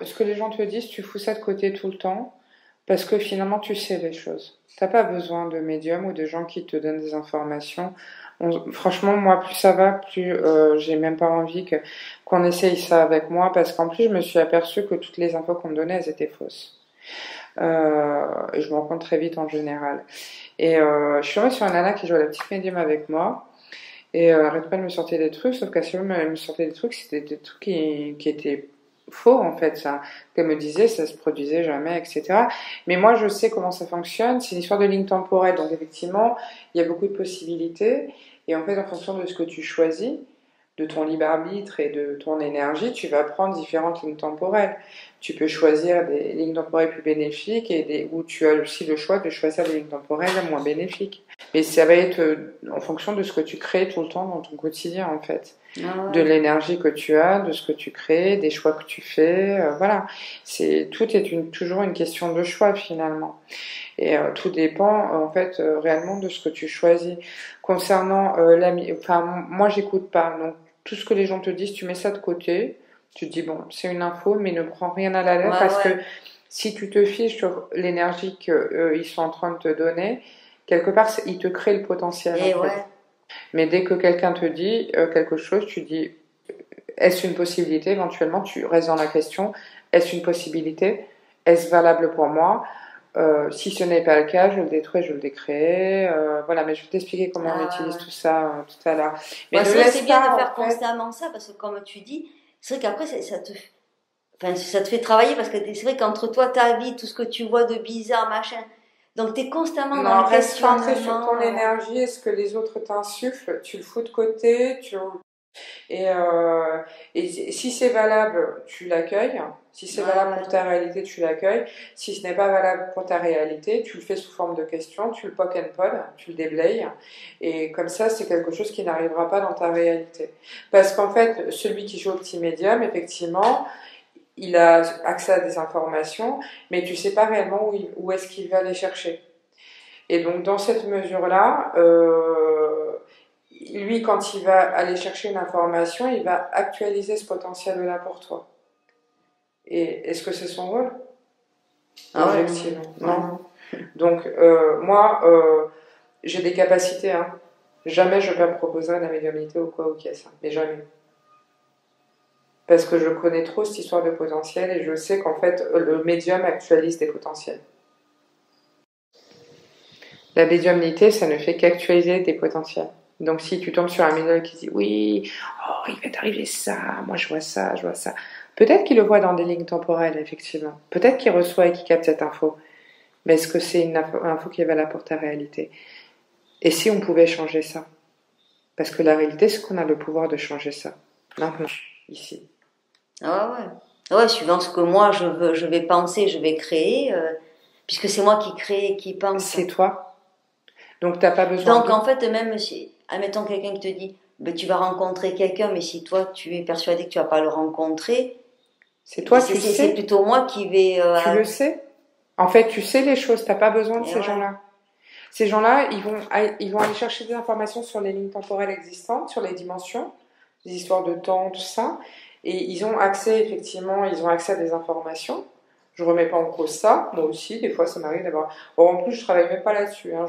ce que les gens te disent, tu fous ça de côté tout le temps, parce que finalement, tu sais les choses. T'as pas besoin de médiums ou de gens qui te donnent des informations. Franchement, moi, plus ça va, plus j'ai même pas envie qu'on essaye ça avec moi, parce qu'en plus, je me suis aperçue que toutes les infos qu'on me donnait, elles étaient fausses. Et je me rends compte très vite en général. Et je suis tombée sur une nana qui jouait à la petite médium avec moi. Et elle arrête pas de me sortir des trucs, sauf qu'à ce moment, elle me sortait des trucs, c'était des trucs qui étaient faux en fait. Ça, qu'elle me disait, ça se produisait jamais, etc. Mais moi, je sais comment ça fonctionne. C'est une histoire de ligne temporelle, donc effectivement, il y a beaucoup de possibilités. Et en fait, en fonction de ce que tu choisis, de ton libre arbitre et de ton énergie, tu vas prendre différentes lignes temporelles. Tu peux choisir des lignes temporelles plus bénéfiques où tu as aussi le choix de choisir des lignes temporelles moins bénéfiques. Mais ça va être en fonction de ce que tu crées tout le temps dans ton quotidien, en fait. Ah De ouais. l'énergie que tu as, de ce que tu crées, des choix que tu fais, voilà. Tout est toujours une question de choix, finalement. Et tout dépend, en fait, réellement de ce que tu choisis. Concernant enfin, moi, j'écoute pas. Donc, tout ce que les gens te disent, tu mets ça de côté. Tu te dis, bon, c'est une info, mais ne prends rien à la lettre Ouais, parce que ouais. si tu te fiches sur l'énergie qu'ils sont en train de te donner, quelque part, ils te créent le potentiel, en Et fait. ouais. Mais dès que quelqu'un te dit quelque chose, tu dis, est-ce une possibilité? Éventuellement, tu restes dans la question, est-ce une possibilité? Est-ce valable pour moi? Si ce n'est pas le cas, je le détruis, je le décrée. Voilà, mais je vais t'expliquer comment on Ah ouais, utilise ouais. tout ça tout à l'heure. Mais Ouais, ne c'est vrai que c'est laisse bien de pas, faire en fait. constamment ça parce que comme tu dis, c'est vrai qu'après enfin, ça te fait travailler parce que c'est vrai qu'entre toi, ta vie, tout ce que tu vois de bizarre, machin, donc tu es constamment dans Non, le reste centré sur questionnement. ton énergie et ce que les autres t'insufflent. Tu le fous de côté. Et, euh, et si c'est valable, tu l'accueilles. Si c'est Ouais, valable ouais. pour ta réalité, tu l'accueilles. Si ce n'est pas valable pour ta réalité, tu le fais sous forme de question, tu le poke and pod, tu le déblayes. Et comme ça, c'est quelque chose qui n'arrivera pas dans ta réalité. Parce qu'en fait, celui qui joue au petit médium, effectivement, il a accès à des informations, mais tu sais pas réellement où est-ce qu'il va les chercher. Et donc, dans cette mesure-là, lui, quand il va aller chercher une information, il va actualiser ce potentiel-là pour toi. Et est-ce que c'est son rôle? Ah ouais, non, Objectivement, ouais, non. non. Donc, moi, j'ai des capacités, hein. Jamais je vais me proposer la médiumnité ou quoi, ok, ça. Mais jamais. Parce que je connais trop cette histoire de potentiel et je sais qu'en fait, le médium actualise des potentiels. La médiumnité, ça ne fait qu'actualiser des potentiels. Donc si tu tombes sur un médium qui dit oui, oh, il va t'arriver ça, moi je vois ça, je vois ça. Peut-être qu'il le voit dans des lignes temporelles, effectivement. Peut-être qu'il reçoit et qu'il capte cette info. Mais est-ce que c'est une info qui est valable pour ta réalité? Et si on pouvait changer ça? Parce que la réalité, c'est qu'on a le pouvoir de changer ça. Maintenant, ici. Ah ouais, ouais. Ah ouais, suivant ce que moi je vais penser, je vais créer, puisque c'est moi qui crée, qui pense. C'est toi. Donc t'as pas besoin Donc de... en fait, même si, admettons quelqu'un qui te dit, ben, tu vas rencontrer quelqu'un, mais si toi tu es persuadé que tu vas pas le rencontrer, C'est toi, tu c'est sais. plutôt moi qui vais. Tu le sais. En fait, tu sais les choses. T'as pas besoin de Et ces ouais. gens-là. Ces gens-là, ils vont aller chercher des informations sur les lignes temporelles existantes, sur les dimensions, des histoires de temps, tout ça. Et ils ont accès, effectivement, ils ont accès à des informations. Je remets pas en cause ça. Moi aussi, des fois, ça m'arrive d'avoir... Bon, en plus, je travaille même pas là-dessus. Hein.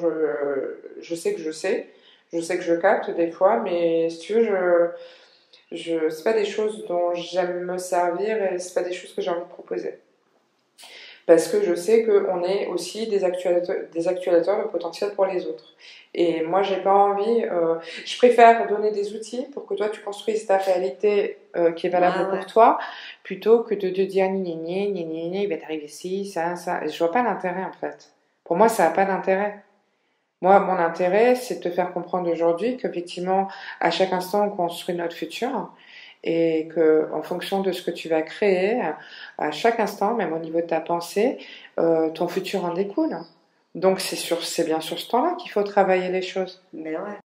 Je sais que je sais. Je sais que je capte des fois, mais si tu veux, c'est pas des choses dont j'aime me servir et c'est pas des choses que j'ai envie de proposer. Parce que je sais qu'on est aussi des actuateurs de potentiel pour les autres. Et moi, j'ai pas envie. Je préfère donner des outils pour que toi, tu construises ta réalité qui est Ouais, valable pour ouais. toi, plutôt que de te dire ni ni ni ni ni, il va t'arriver ci, ça. Je vois pas l'intérêt en fait. Pour moi, ça n'a pas d'intérêt. Moi, mon intérêt, c'est de te faire comprendre aujourd'hui qu'effectivement, à chaque instant, on construit notre futur et que, en fonction de ce que tu vas créer, à chaque instant, même au niveau de ta pensée, ton futur en découle. Donc, c'est bien sur ce temps-là qu'il faut travailler les choses. Mais ouais.